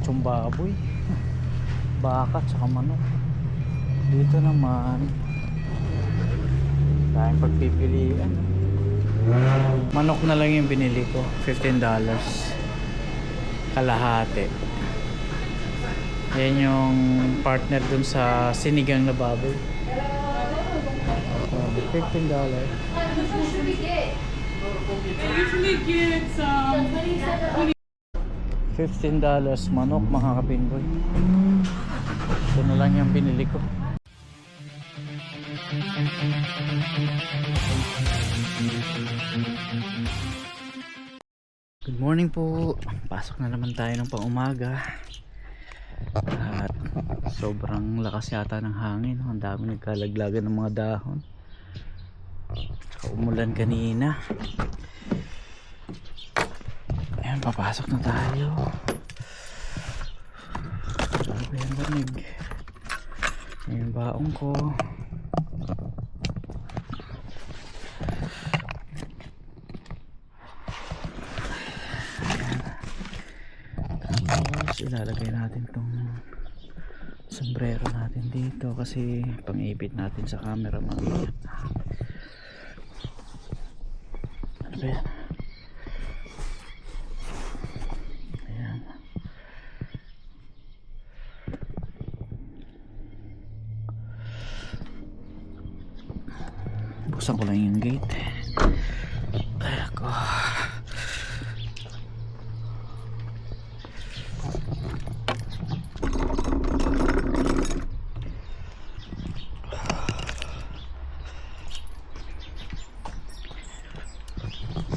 diretsong baboy, baka tsaka manok. Dito naman tayong pagpipilian. Manok na lang yung binili ko, $15 kalahati. Yan yung partner dun sa sinigang na baboy. $15. Usually get $15 manok, mga kapinboy. Ito na lang yung binili ko. Good morning po. Pasok na naman tayo ng pang-umaga. At sobrang lakas yata ng hangin. Ang dami nagkalaglagan ng mga dahon. Tsaka umulan kanina. Ayan, papasok na tayo. Grabe ang lamig. Ayan yung baong ko. Tapos ilalagay natin tong sombrero natin dito kasi pang-ibit natin sa camera mamaya. Ano ba yan? Ayan. Buksan ko lang yung gate. Ay ako.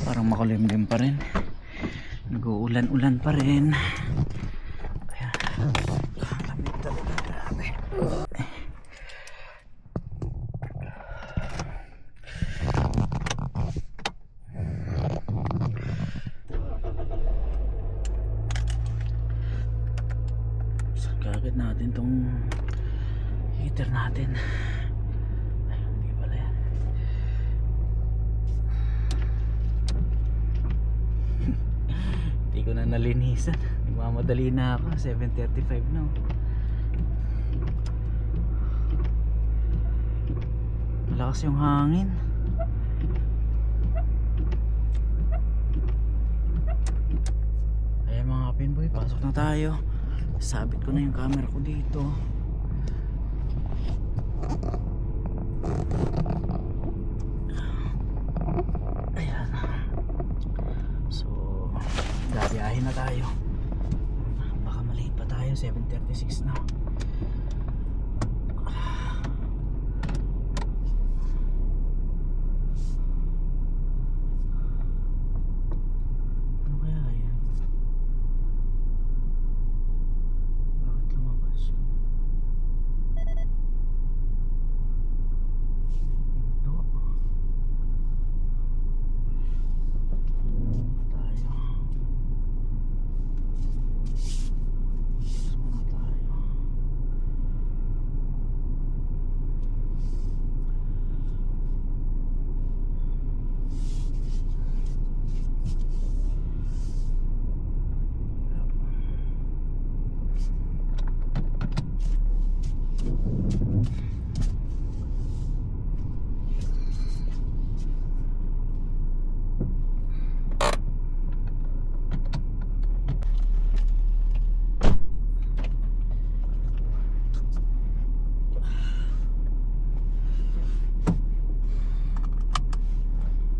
Parang makulimlim pa rin. Nag-uulan-ulan pa rin. Ayan. Lamig talaga, grabe. Sagagad natin tong heater natin. Ayun, hindi pala yan. Hindi ko na nalinisan. Nagmamadali na ako. 7:35 na. Malakas yung hangin. Ayan mga pinboy, pasok na tayo. Sabit ko na yung camera ko dito. Ayan. So gabiyahin na tayo. Baka malate pa tayo. 7:36 na. Ano kaya yan? Bakit lumabas yun? Ito tayo. Muna tayo.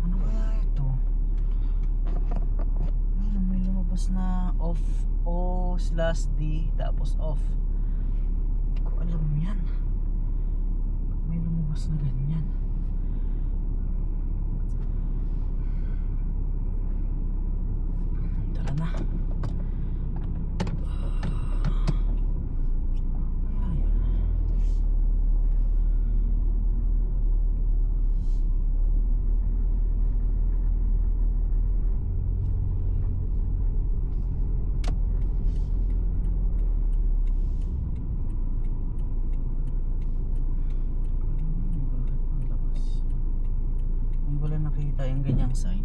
Ano kaya ito? Ano, may lumabas na off O/D tapos off. Hindi ko alam yan. Ba't may lumabas na ganyan? Tara na. Ayan. Wala nakita yung ganyang sign.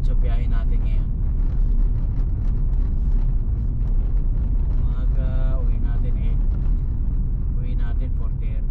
diretso biyahe natin ngayon. Umaga, uwi natin 8. Uwi natin 4:30.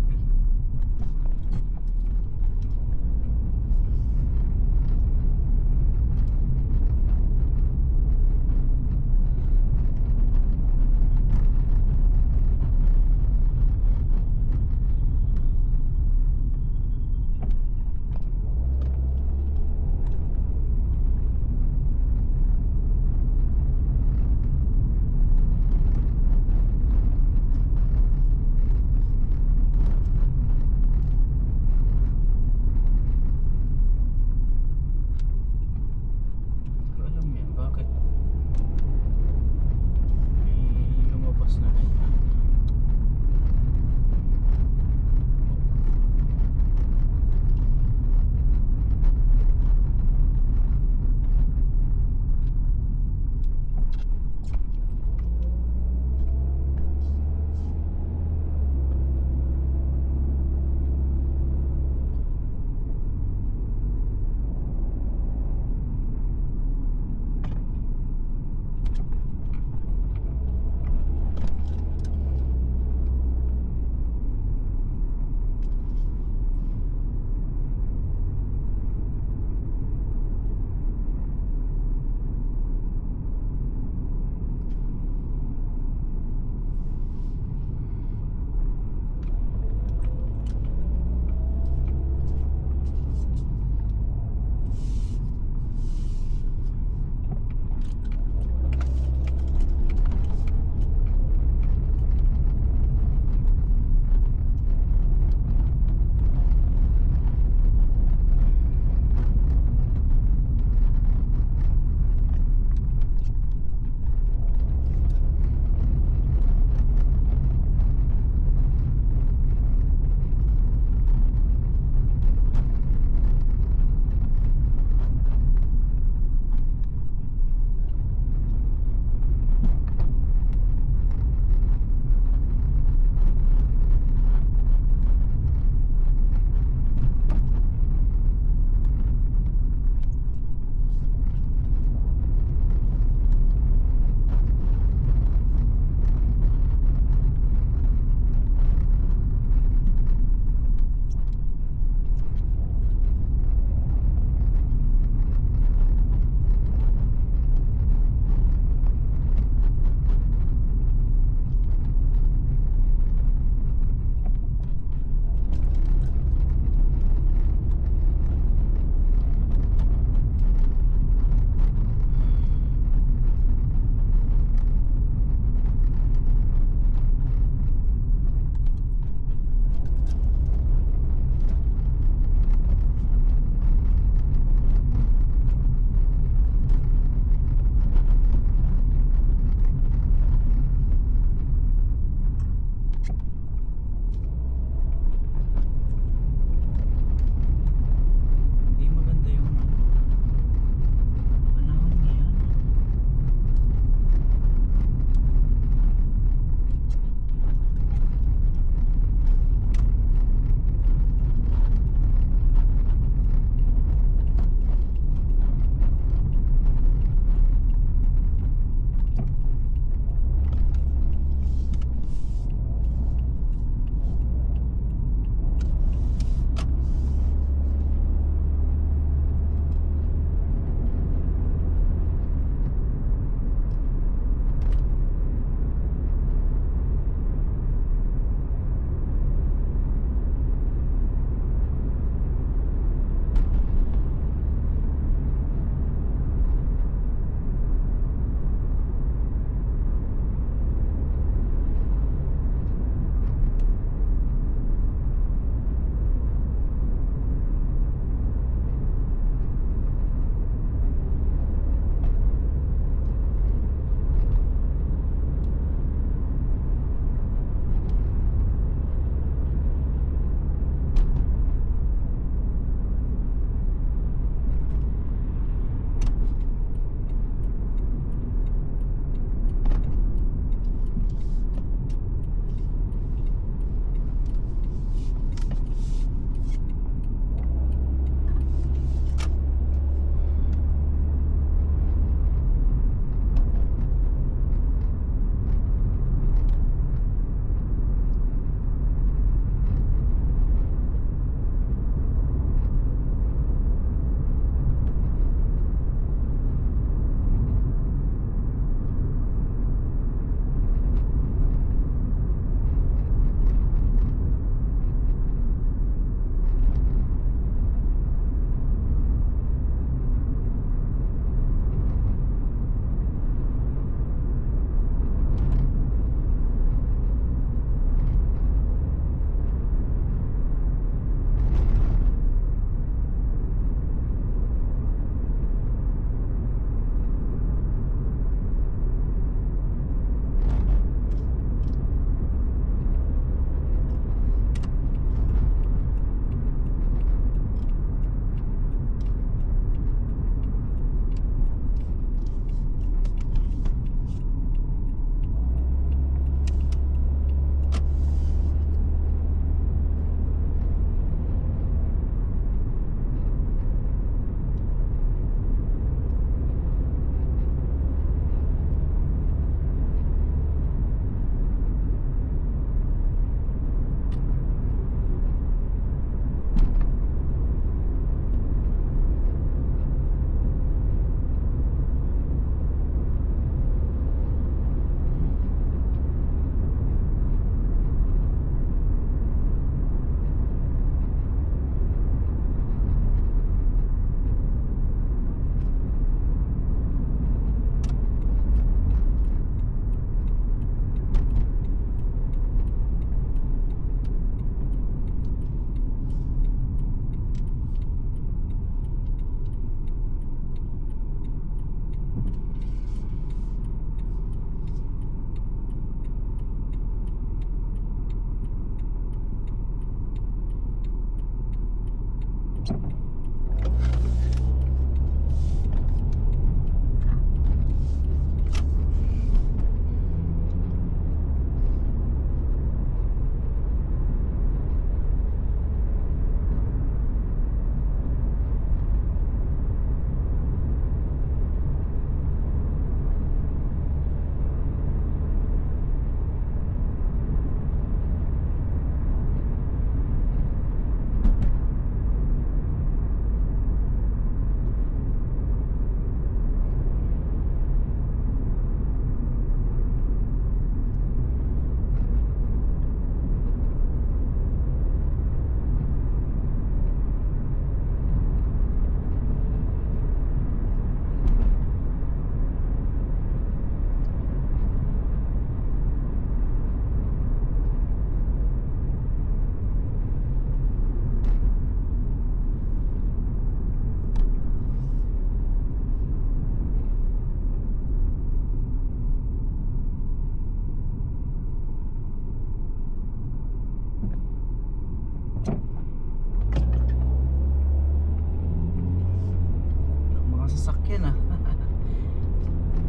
sasakyan ah.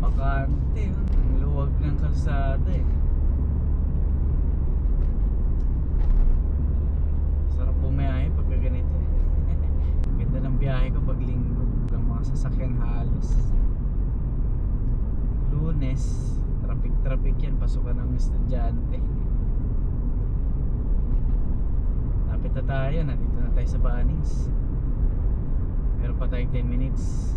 Bakante, ang luwag ng kalsada eh. Sarap bumiyahe pagka ganito eh. Ganda ng biyahe ko pag linggo. Walang mga sasakyan halos. Lunes, traffic yan, pasukan ng estudyante. Lapit na tayo, nandito na tayo sa Bunnings. Meron pa tayong 10 minutes.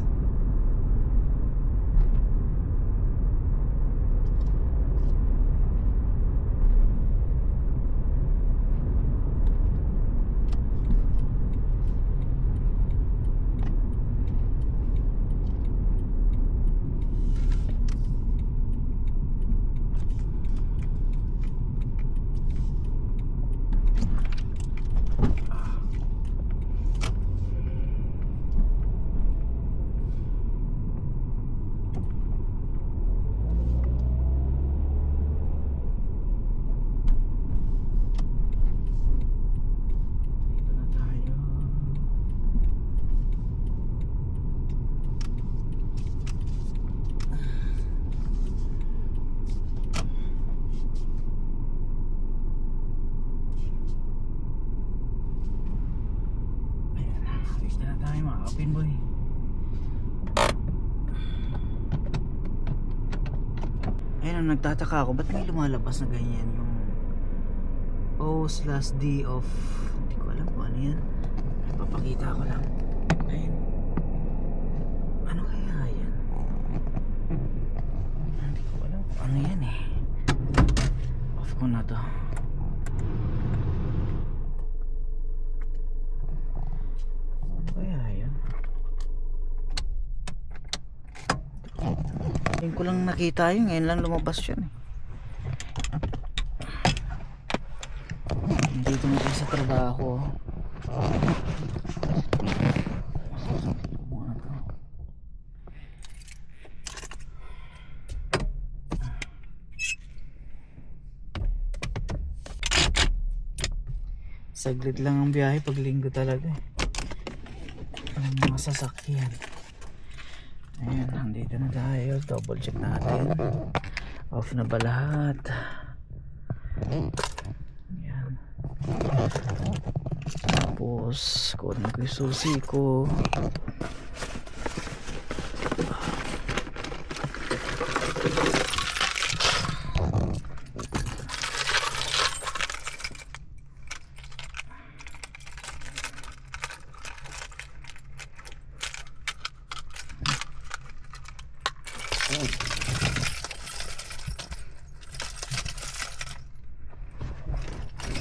Pinboy. Ayun, nagtataka ako, ba't may lumalabas na ganyan yung O/D of, hindi ko alam kung ano yan. Papakita ko lang. Ayun, ano kaya yan? Hindi ko alam kung ano yan eh. Off ko na to. Kaya yan. Ngayon ko lang nakita yun, ngayon lang lumabas yun eh. Dito na tayo sa trabaho. Saglit lang ang biyahe pag linggo talaga eh. Walang mga sasakyan. Ayan, nandito na tayo. Double check natin. Off na ba lahat? Ayan. Tapos kunin ko yung susi ko.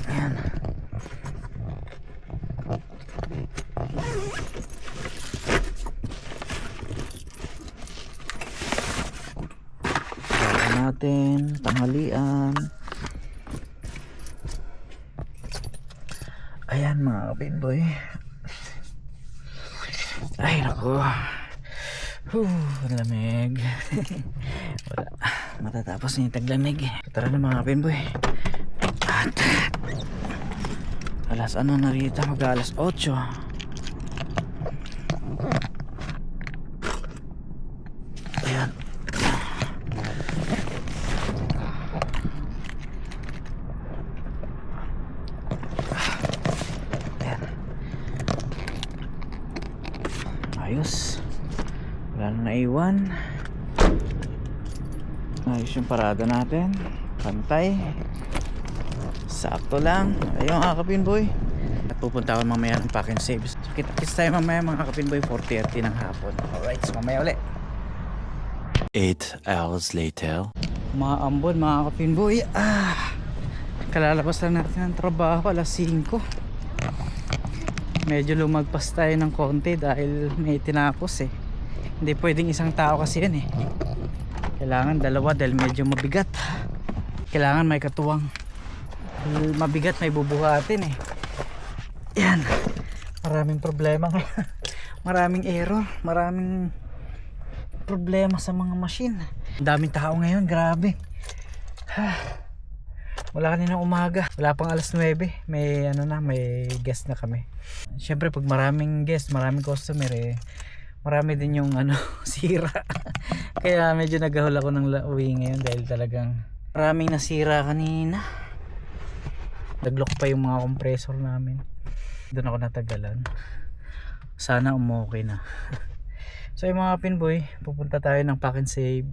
Ayan. Kaya natin tanghalian. Ayan mga kapinboy. Ay naku. Lamig. Wala. Matatapos na yung taglamig. Tara na mga kapinboy. At alas ano na rito, mag alas 8. Ayan. Ayan. Ayos. Wala na naiwan. Ayos yung parada natin. Pantay. Sakto lang. Ayun mga kapinboy. At pupunta ako mamaya ng pack and save. So, kita tayo mamaya mga kapinboy 4:30 ng hapon. Alright, so mamaya ulit. 8 hours later. Mga ambon mga kapinboy. Kalalabas lang natin ng trabaho alas 5. Medyo lumagpas tayo ng konti dahil may tinapos eh. Hindi pwedeng isang tao kasi yan eh. Kailangan dalawa dahil medyo mabigat. Kailangan may katuwang. Mabigat may bubuhatin eh. Yan. Maraming problema ngayon. Maraming error. Maraming problema sa mga machine. Ang daming tao ngayon. Grabe. Wala kaninang umaga. Wala pang alas 9. May guest na kami. Siyempre pag maraming guest, maraming customer eh, marami din yung ano sira. Kaya medyo naghahol ako ng uwi ngayon dahil talagang maraming nasira kanina. Naglok pa yung mga compressor namin. Doon ako natagalan. Sana umokay na. So yung mga pinboy, pupunta tayo ng Pack and Save.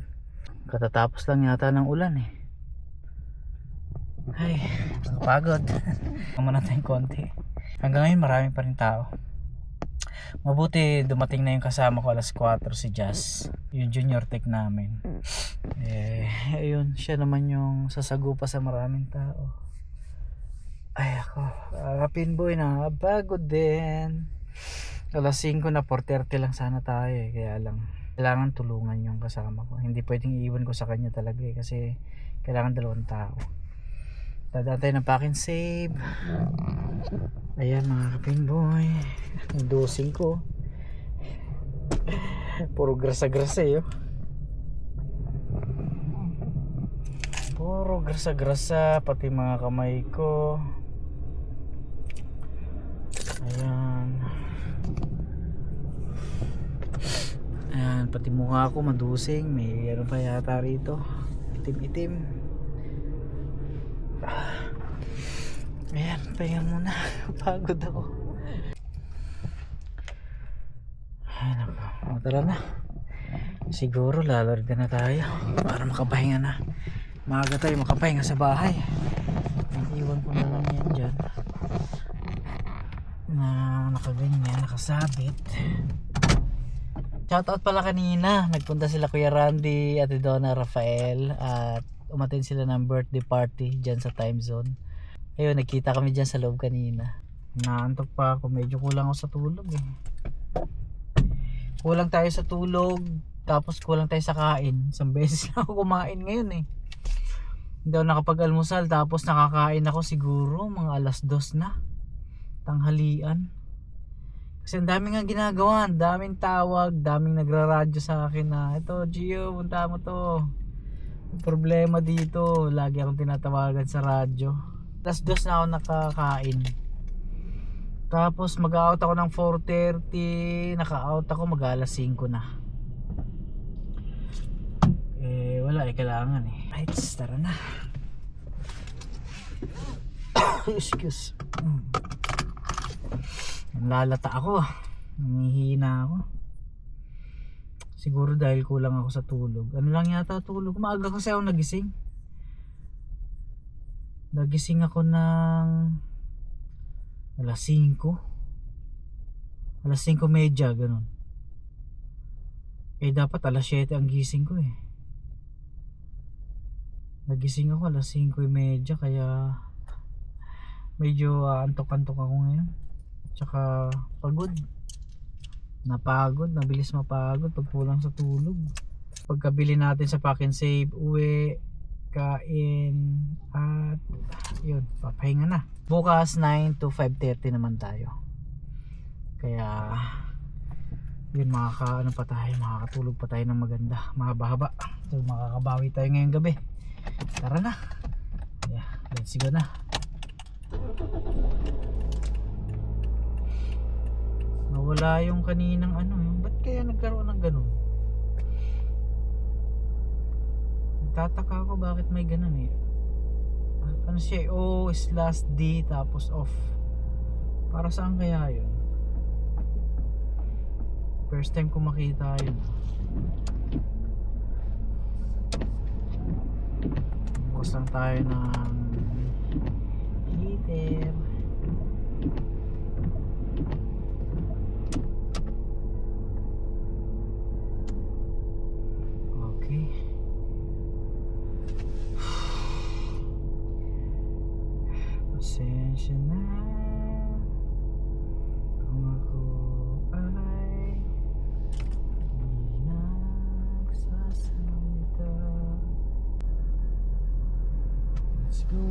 Katatapos lang yata ng ulan eh. Ay, nakapagod. Muna tayong konti. Hanggang ngayon marami pa rin tao. Mabuti dumating na yung kasama ko alas 4 si Jazz, yung junior tech namin. Ayun, siya naman yung sasagupa sa maraming tao. Ay ako, pinboy na pagod din. Alas 5 na, 4:30 lang sana tayo eh. Kaya lang kailangan tulungan yung kasama ko. Hindi pwedeng iiwan ko sa kanya talaga eh, kasi kailangan 2 tao. Dadaan tayo ng Pack and Save. Ayan mga kapinboy, yung dosing ko puro grasa-grasa eh, oh. Puro grasa-grasa, pati mga kamay ko. Ayan. Ayan, pati mukha ko madusing. May ano pa yata rito, itim-itim. Ayan, pahinga muna. Pagod ako. Ay nako, tara na. Siguro lalarga na tayo para makapahinga na. Maaga tayo makapahinga sa bahay. Iwan ko na lang yan dyan na nakaganyan, nakasabit. Shoutout pala kanina, nagpunta sila Kuya Randy at Donna Rafael at umattend sila ng birthday party dyan sa time zone. Ayun, nagkita kami dyan sa loob kanina. Naantok pa ako, medyo kulang ako sa tulog eh. Kulang tayo sa tulog, tapos kulang tayo sa kain. Isang beses na ako kumain ngayon eh. Hindi ako nakapag-almusal, tapos nakakain ako siguro mga alas 2 na tanghalian. Kasi ang daming nga ginagawa, ang daming tawag, daming nagraradyo sa akin na ito Gio, punta mo to. Problema dito, lagi akong tinatawagan sa radyo. Alas 2 na ako nakakain. Tapos mag-out ako ng 4:30, naka-out ako mag-alas 5 na. Wala eh, kailangan eh. Ay, tara na. Excuse. Lalata ako ah. Nangihina ako. Siguro dahil kulang ako sa tulog. Ano lang yata tulog. Maaga kasi ako nagising. Nagising ako ng alas 5. Alas 5:30 ganun. Dapat alas 7 ang gising ko eh. Nagising ako alas 5:30 kaya medyo antok-antok ako ngayon. Tsaka pagod. Napagod, nabilis mapagod pag kulang sa tulog. Pagkabili natin sa Pack and Save, uwi, kain, at yun, papahinga na. Bukas 9 to 5:30 naman tayo. Kaya yun, ano pa tayo, makakatulog pa tayo ng maganda, mahaba-haba. So makakabawi tayo ngayong gabi. Tara na. Yeah, let's go na. Nawala yung kaninang ano, ba't kaya nagkaroon ng ganun? Nagtataka ako bakit may ganun eh. Ano siya, O/D tapos off. Para saan kaya yun? First time ko makita yun. Bukas lang tayo ng heater. Okay. Pasensya na kung ako ay di nagsasalita. Let's go.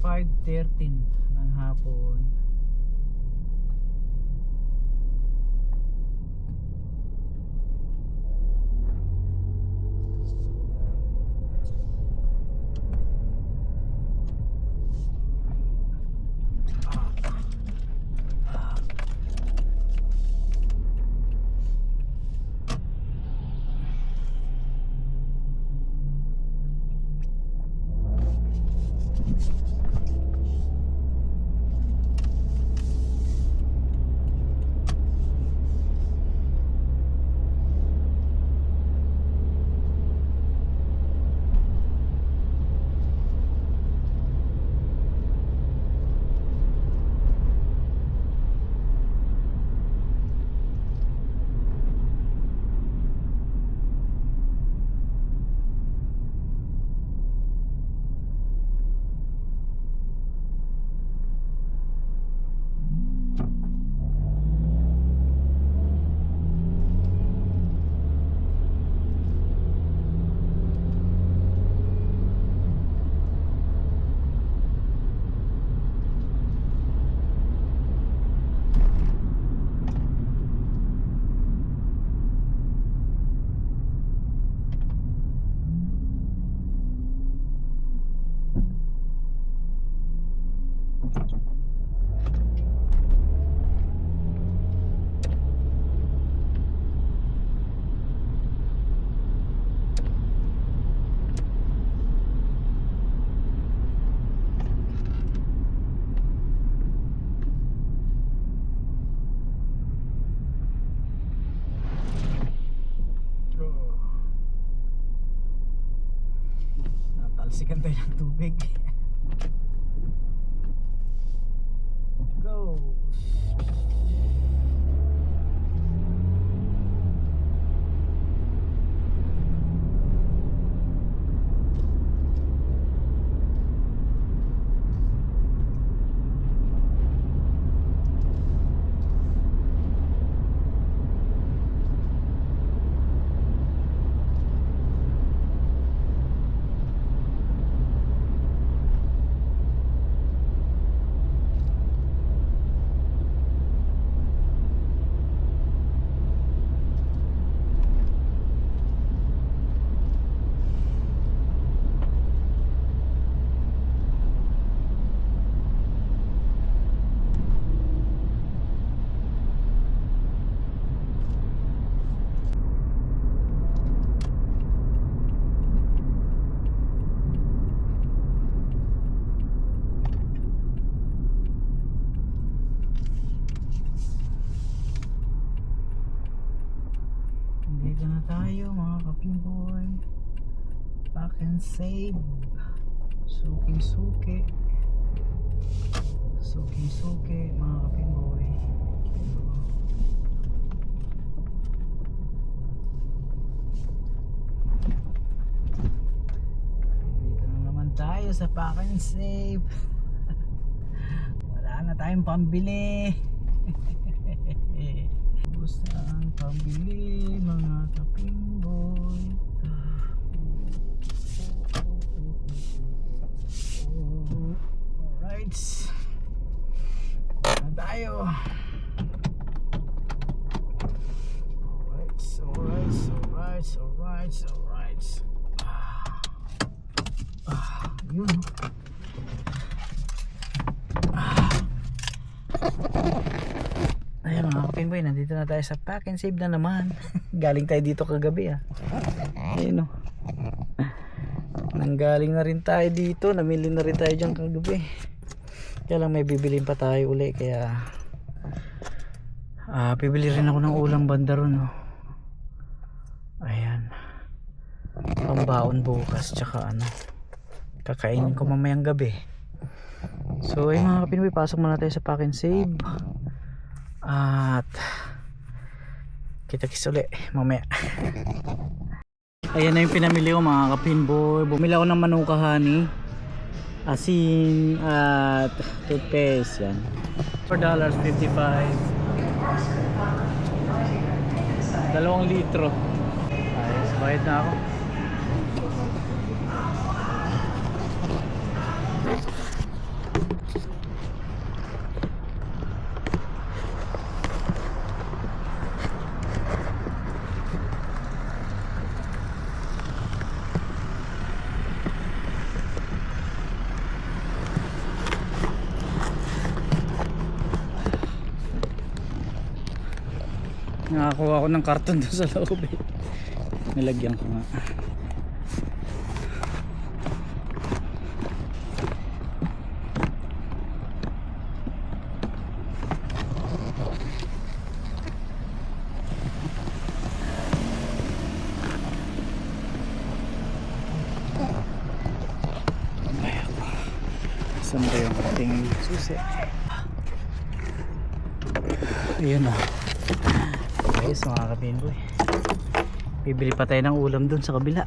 5:13 ng hapon. Natalsikan tayo ng tubig. Go. Dito na tayo mga kapimboy. Pack and save. Suki-suki. Suki-suki mga kapimboy. Dito na naman tayo sa pack and save. Wala na tayong pambili. Ubus na ang pambili mga kapimboy. Alright, na tayo. Alright. Yun. Ayun mga kapimboy, nandito na tayo sa pack and save na naman. Galing tayo dito kagabi Ayun nanggaling na rin tayo dito. Namili na rin tayo dyan kagabi. Kaya lang may bibilin pa tayo uli. Kaya bibili rin ako ng ulam banda ron Ayan, pambaon bukas. Tsaka kakainin ko mamayang gabi. So ayun mga kapimboy, pasok muna tayo sa pack and save. At kita-kits uli mamaya. Ayan na yung pinamili ko mga kapinboy. Bumili ako ng manuka honey, asin at toothpaste. Yan, $4.55, 2 litro. Ayos, bayad na ako. Nakakuha ako ng karton doon sa loob eh. Nilagyan ko nga. Saan ba yung ating susi? Ayun na. Guys, mga kapinboy, bibili pa tayo ng ulam dun sa kabila.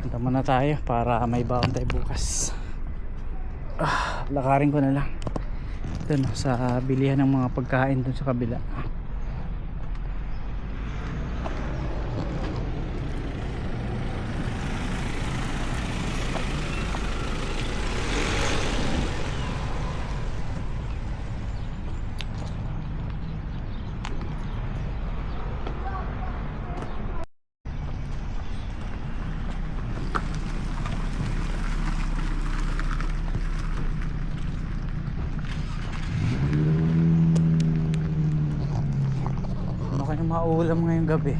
Punta muna tayo para may baon tayo bukas. Lakarin ko na lang dun sa bilihan ng mga pagkain dun sa kabila. Kayong maulam ngayong gabi.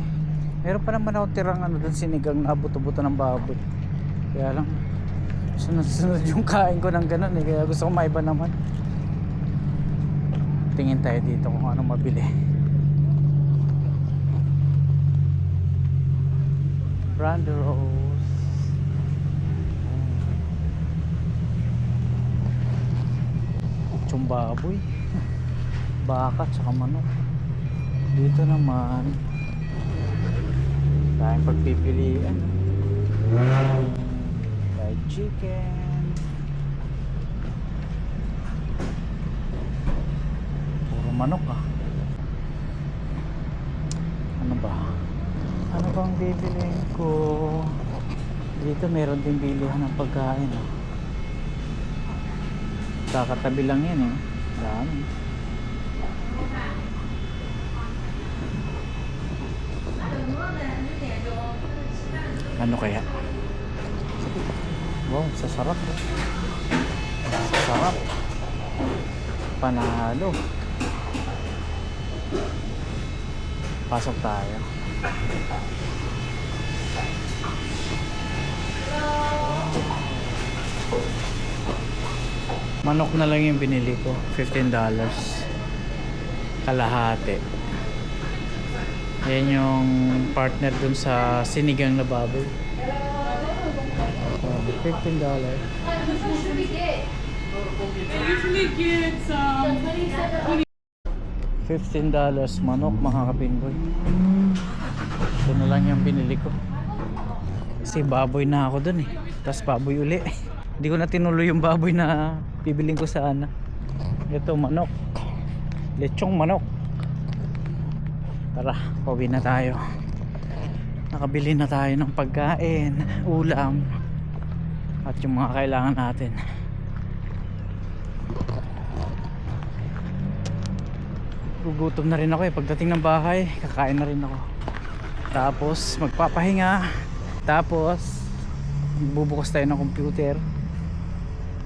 Meron pa naman ako tirang ano doon, sinigang na buto-buto ng baboy. Kaya lang sunod-sunod yung kain ko ng ganun eh. Kaya gusto ko maiba naman. Tingin tayo dito kung ano mabili. Brando Rose. Kutsong baboy. Baka tsaka manok. Dito naman tayong pagpipilian. Fried chicken, puro manok ah. Ano ba? Ano bang bibiliin ko? Dito meron din bilihan ng pagkain ah. Kakatabi lang yan eh. Dami. Ano kaya? Wow, sasarap eh. Sasarap. Panalo. Pasok tayo. Manok na lang yung binili ko. $15. Kalahati. Yan yung partner dun sa sinigang na baboy. $15. I usually get $15 manok, mga kapinboy. Ito na lang yung binili ko. Kasi baboy na ako dun eh. Tapos baboy uli. Hindi ko na tinuloy yung baboy na bibiling ko sana. Ito manok. Lechong manok. Tara, pauwi na tayo. Nakabili na tayo ng pagkain, ulam, at yung mga kailangan natin. Gugutom na rin ako eh. Pagdating ng bahay, kakain na rin ako. Tapos magpapahinga. Tapos bubukas tayo ng computer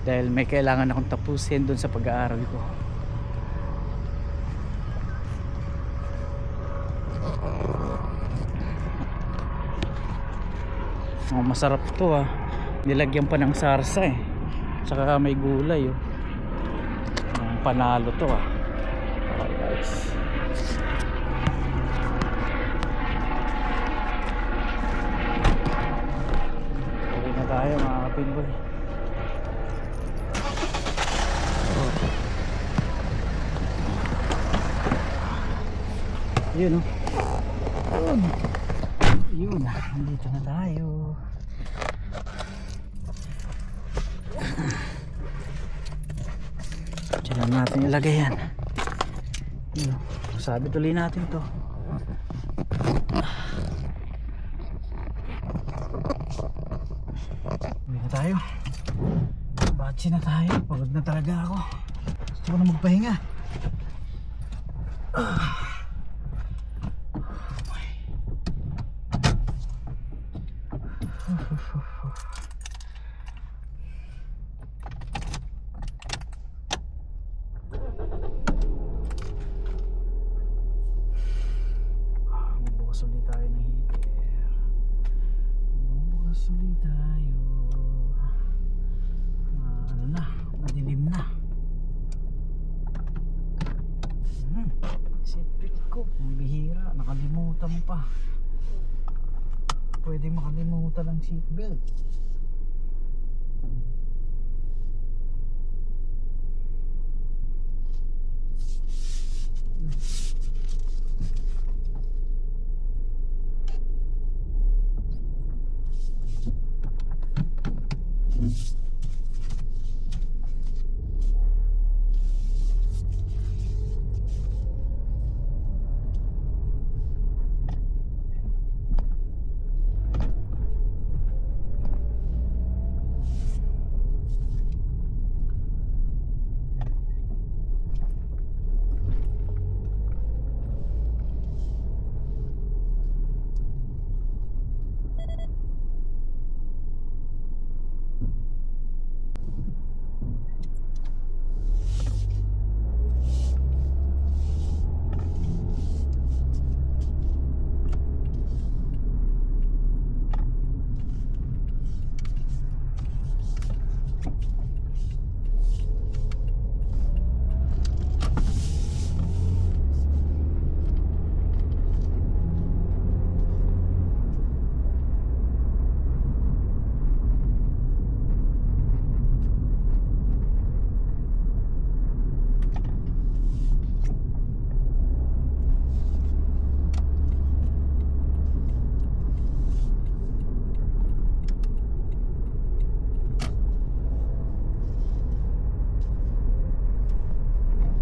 dahil may kailangan akong tapusin dun sa pag-aaral ko. Oh, masarap to ah. Nilagyan pa ng sarsa eh. Tsaka may gulay oh. Panalo to ah. Okay guys. Okay na tayo mga kapinboy. Yun oh. Yun, nandito na tayo. Diyan lang natin ilagay yan. Yun, sabi tuloy natin to. Uwi na tayo. Batsi na tayo. Pagod na talaga ako. Gusto ko na magpahinga. Bubukas ulit tayo ng heater. Bubukas ulit tayo. Ano na, madilim na. Seatbelt ko, ang bihira, nakalimutan pa. Pwede makalimutan ang seatbelt.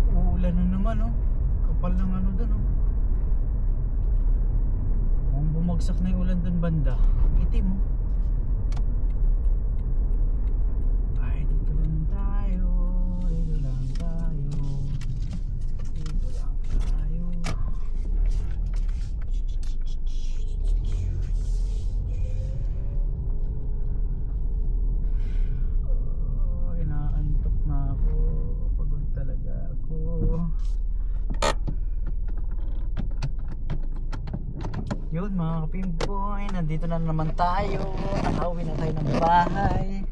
Uulan na naman, oh. Kapal ng ano dun, oh. Kung bumagsak na yung ulan dun banda, itim, oh. Ay, dito lang tayo. Dito lang tayo. Dito lang tayo. Oh, inaantok na ako. Pagod talaga ako. Yun mga kapimpoy, nandito na naman tayo. Nakauwi na tayo ng bahay.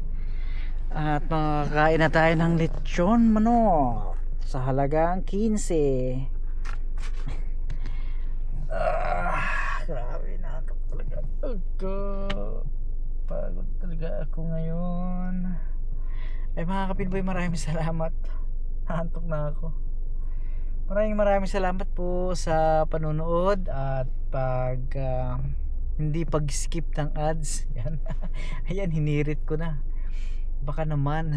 At makakain na tayo ng lechon manok sa halagang 15. Grabe, naantok talaga ako. Pagod talaga ako ngayon. Ay mga kapimpoy, maraming salamat. Naantok na ako. Maraming salamat po sa panonood at hindi pag-skip ng ads. Yan. Ayan, hinirit ko na. Baka naman.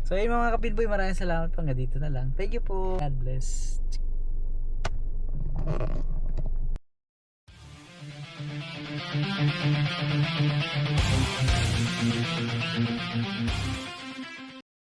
So ayun mga kapinboy, maraming salamat po. Nga dito na lang. Thank you po. God bless.